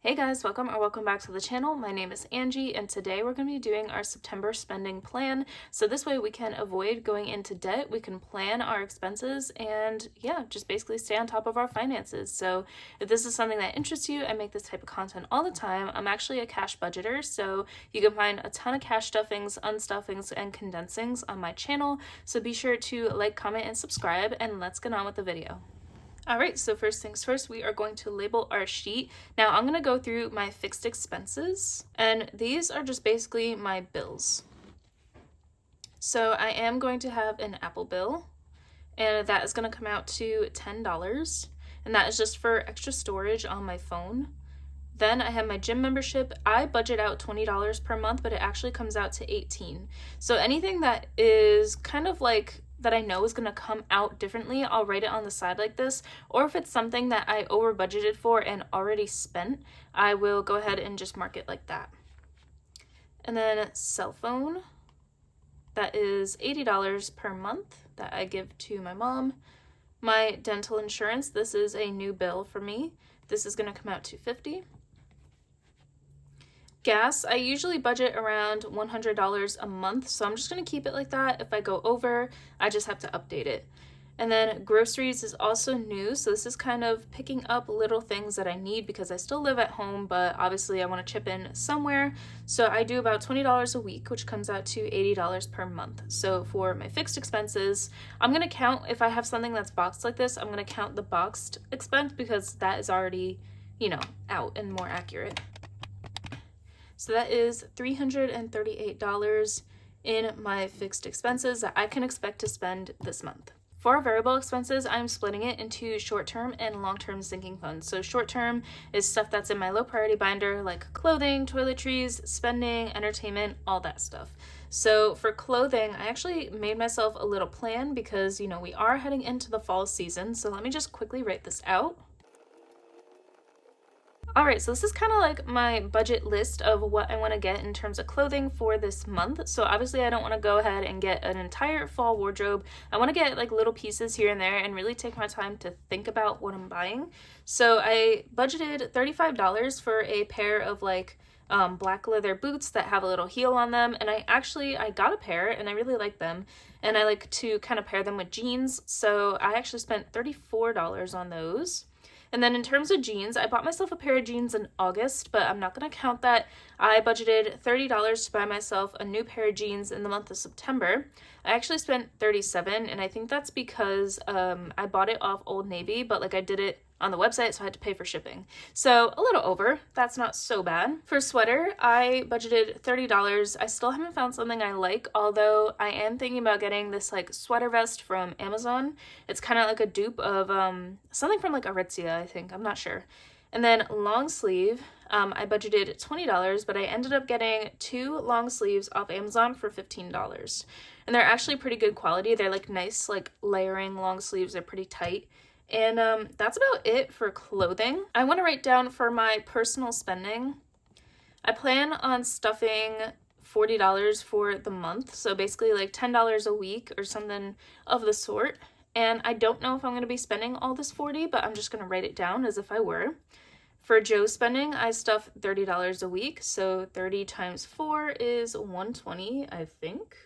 Hey guys, welcome back to the channel. My name is Angie and today we're going to be doing our September spending plan. So this way we can avoid going into debt, we can plan our expenses, and yeah, just basically stay on top of our finances. So if this is something that interests you, I make this type of content all the time. I'm actually a cash budgeter, so you can find a ton of cash stuffings, unstuffings, and condensings on my channel. So be sure to like, comment, and subscribe, and let's get on with the video. Alright, so first things first, we are going to label our sheet. Now I'm going to go through my fixed expenses, and these are just basically my bills. So I am going to have an Apple bill, and that is going to come out to $10, and that is just for extra storage on my phone. Then I have my gym membership. I budget out $20 per month, but it actually comes out to $18. So anything that is kind of like that I know is going to come out differently, I'll write it on the side like this. Or if it's something that I over budgeted for and already spent, I will go ahead and just mark it like that. And then cell phone, that is $80 per month that I give to my mom. My dental insurance, this is a new bill for me. This is going to come out to $50. Gas, I usually budget around $100 a month, so I'm just going to keep it like that. If I go over, I just have to update it. And then groceries is also new, so this is kind of picking up little things that I need because I still live at home, but obviously I want to chip in somewhere. So I do about $20 a week, which comes out to $80 per month. So for my fixed expenses, I'm going to count, if I have something that's boxed like this, I'm going to count the boxed expense because that is already, out and more accurate. So that is $338 in my fixed expenses that I can expect to spend this month. For our variable expenses, I'm splitting it into short-term and long-term sinking funds. So short-term is stuff that's in my low priority binder, like clothing, toiletries, spending, entertainment, all that stuff. So for clothing, I actually made myself a little plan because, we are heading into the fall season. So let me just quickly write this out. Alright, so this is kind of like my budget list of what I want to get in terms of clothing for this month. So obviously I don't want to go ahead and get an entire fall wardrobe. I want to get like little pieces here and there and really take my time to think about what I'm buying. So I budgeted $35 for a pair of black leather boots that have a little heel on them, and I got a pair and I really like them, and I like to kind of pair them with jeans, so I actually spent $34 on those. And then in terms of jeans, I bought myself a pair of jeans in August, but I'm not going to count that. I budgeted $30 to buy myself a new pair of jeans in the month of September. I actually spent $37, and I think that's because I bought it off Old Navy, but I did it on the website, so I had to pay for shipping. So a little over. That's not so bad. For sweater, I budgeted $30. I still haven't found something I like, although I am thinking about getting this sweater vest from Amazon. It's kind of like a dupe of something from Aritzia, I think. I'm not sure. And then long sleeve, I budgeted $20, but I ended up getting 2 long sleeves off Amazon for $15. And they're actually pretty good quality. They're nice layering long sleeves. They're pretty tight. And that's about it for clothing. I want to write down for my personal spending. I plan on stuffing $40 for the month, so basically $10 a week or something of the sort. And I don't know if I'm going to be spending all this $40, but I'm just going to write it down as if I were. For Joe's spending, I stuff $30 a week, so 30 times 4 is 120, I think.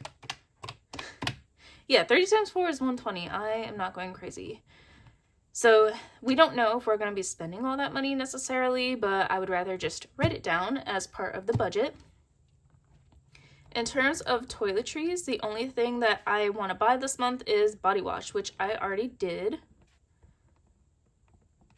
Yeah, 30 times 4 is 120. I am not going crazy. So we don't know if we're going to be spending all that money necessarily, but I would rather just write it down as part of the budget. In terms of toiletries, the only thing that I want to buy this month is body wash, which I already did.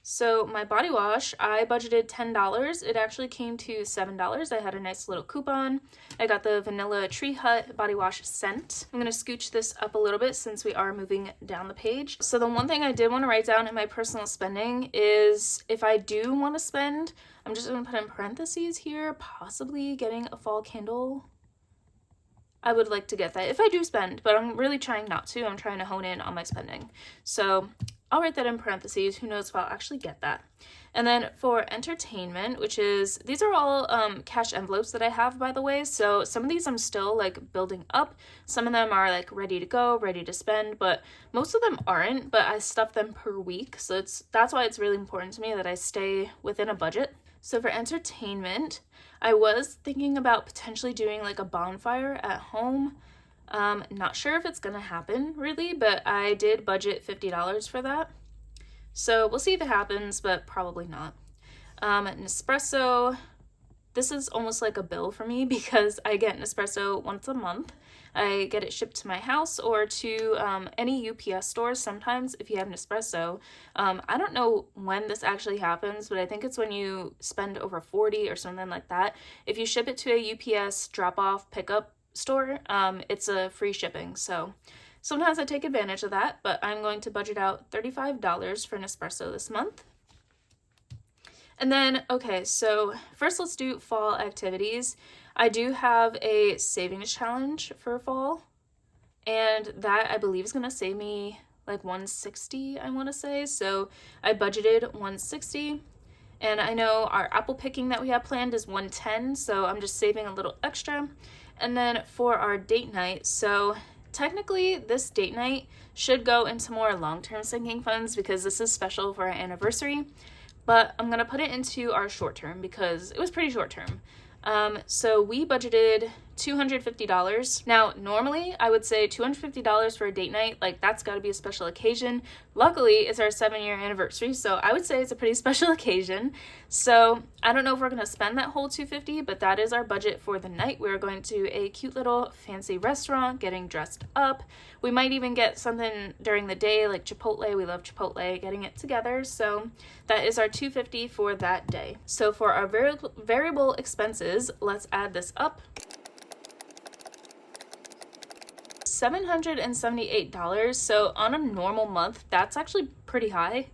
So my body wash, I budgeted $10. It actually came to $7. I had a nice little coupon. I got the Vanilla Tree Hut body wash scent. I'm going to scooch this up a little bit since we are moving down the page. So the one thing I did want to write down in my personal spending is if I do want to spend, I'm just going to put in parentheses here, possibly getting a fall candle. I would like to get that if I do spend, but I'm really trying not to. I'm trying to hone in on my spending. So I'll write that in parentheses. Who knows if I'll actually get that. And then for entertainment, which is, these are all cash envelopes that I have, by the way. So some of these I'm still building up. Some of them are ready to go, ready to spend, but most of them aren't, but I stuff them per week. So that's why it's really important to me that I stay within a budget. So for entertainment, I was thinking about potentially doing like a bonfire at home. Not sure if it's gonna happen really, but I did budget $50 for that. So we'll see if it happens, but probably not. Nespresso, this is almost like a bill for me because I get Nespresso once a month. I get it shipped to my house or to any UPS stores sometimes if you have Nespresso. I don't know when this actually happens, but I think it's when you spend over 40 or something like that. If you ship it to a UPS drop-off pickup store, it's a free shipping. So sometimes I take advantage of that, but I'm going to budget out $35 for Nespresso this month. And then, okay, so first let's do fall activities. I do have a savings challenge for fall, and that I believe is going to save me like $160, I want to say. So I budgeted $160, and I know our apple picking that we have planned is $110, so I'm just saving a little extra. And then for our date night, so technically this date night should go into more long-term sinking funds because this is special for our anniversary, but I'm going to put it into our short-term because it was pretty short-term. So we budgeted $250. Now, normally I would say $250 for a date night, like that's got to be a special occasion. Luckily, it's our 7-year anniversary, so I would say it's a pretty special occasion. So I don't know if we're going to spend that whole $250, but that is our budget for the night. We're going to a cute little fancy restaurant, getting dressed up. We might even get something during the day, like Chipotle. We love Chipotle, getting it together. So that is our $250 for that day. So for our variable expenses, let's add this up. $778. So on a normal month, that's actually pretty high,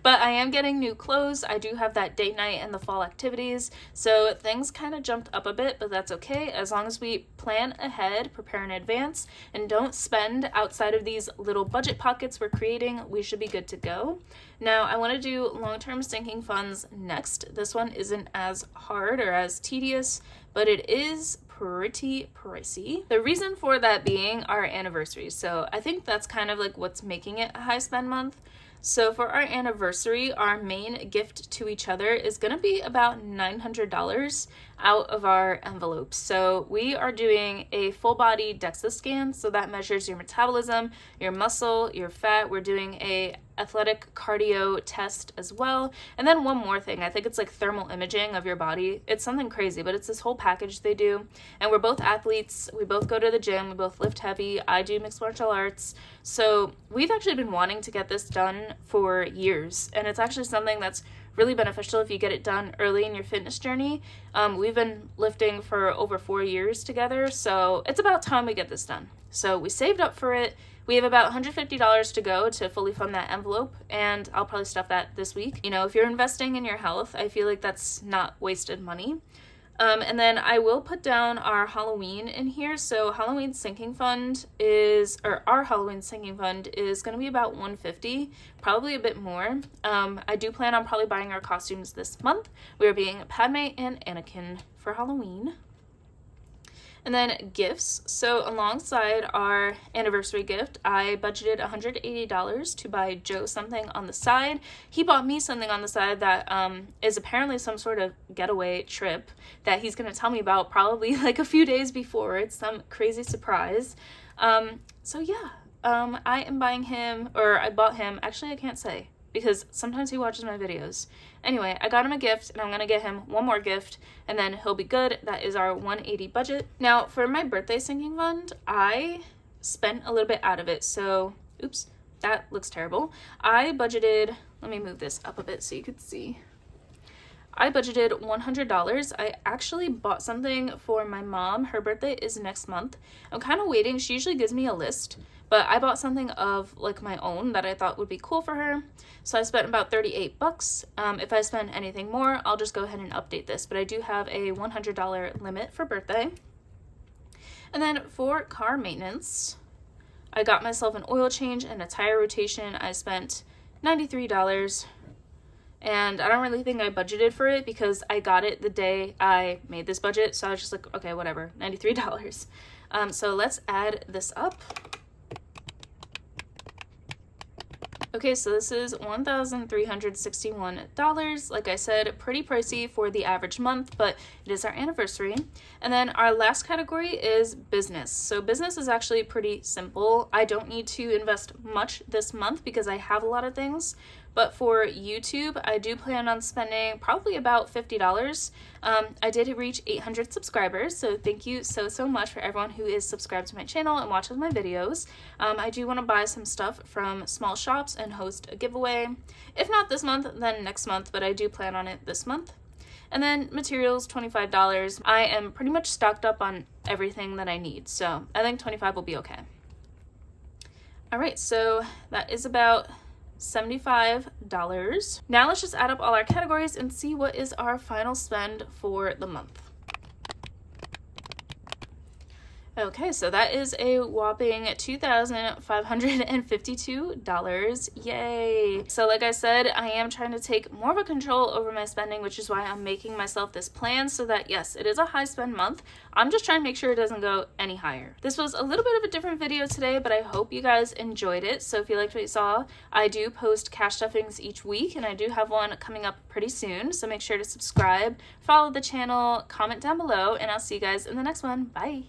but I am getting new clothes. I do have that date night and the fall activities, so things kind of jumped up a bit, but that's okay as long as we plan ahead, prepare in advance, and don't spend outside of these little budget pockets we're creating. We should be good to go. Now I want to do long-term sinking funds next. This one isn't as hard or as tedious, but it is pretty pricey. The reason for that being our anniversary. So I think that's kind of like what's making it a high spend month. So for our anniversary, our main gift to each other is going to be about $900 out of our envelopes. So we are doing a full body DEXA scan. So that measures your metabolism, your muscle, your fat. We're doing a athletic cardio test as well. And then one more thing, I think it's like thermal imaging of your body. It's something crazy, but it's this whole package they do. And we're both athletes. We both go to the gym. We both lift heavy. I do mixed martial arts. So we've actually been wanting to get this done for years. And it's actually something that's really beneficial if you get it done early in your fitness journey. We've been lifting for over 4 years together. So it's about time we get this done. So we saved up for it. We have about $150 to go to fully fund that envelope, and I'll probably stuff that this week. You know, if you're investing in your health, I feel like that's not wasted money. And then I will put down our Halloween in here. So our Halloween sinking fund is going to be about $150, probably a bit more. I do plan on probably buying our costumes this month. We are being Padme and Anakin for Halloween. And then gifts. So alongside our anniversary gift, I budgeted $180 to buy Joe something on the side. He bought me something on the side that is apparently some sort of getaway trip that he's going to tell me about probably like a few days before. It's some crazy surprise. So yeah, I am buying him, or I bought him, actually I can't say, because sometimes he watches my videos. Anyway, I got him a gift, and I'm going to get him one more gift, and then he'll be good. That is our $180 budget. Now, for my birthday sinking fund, I spent a little bit out of it. So, oops, that looks terrible. I budgeted, let me move this up a bit so you could see. I budgeted $100. I actually bought something for my mom. Her birthday is next month. I'm kind of waiting. She usually gives me a list, but I bought something of like my own that I thought would be cool for her. So I spent about $38. If I spend anything more, I'll just go ahead and update this, but I do have a $100 limit for birthday. And then for car maintenance, I got myself an oil change and a tire rotation. I spent $93. And I don't really think I budgeted for it because I got it the day I made this budget. So I was just like, okay, whatever, $93. So let's add this up. Okay, so this is $1,361. Like I said, pretty pricey for the average month, but it is our anniversary. And then our last category is business. So business is actually pretty simple. I don't need to invest much this month because I have a lot of things. But for YouTube, I do plan on spending probably about $50. I did reach 800 subscribers, so thank you so much for everyone who is subscribed to my channel and watches my videos. I do want to buy some stuff from small shops and host a giveaway. If not this month, then next month, but I do plan on it this month. And then materials, $25. I am pretty much stocked up on everything that I need, so I think $25 will be okay. All right, so that is about $75. Now let's just add up all our categories and see what is our final spend for the month. Okay, so that is a whopping $2,552. Yay! So like I said, I am trying to take more of a control over my spending, which is why I'm making myself this plan so that, yes, it is a high spend month. I'm just trying to make sure it doesn't go any higher. This was a little bit of a different video today, but I hope you guys enjoyed it. So if you liked what you saw, I do post cash stuffings each week, and I do have one coming up pretty soon. So make sure to subscribe, follow the channel, comment down below, and I'll see you guys in the next one. Bye!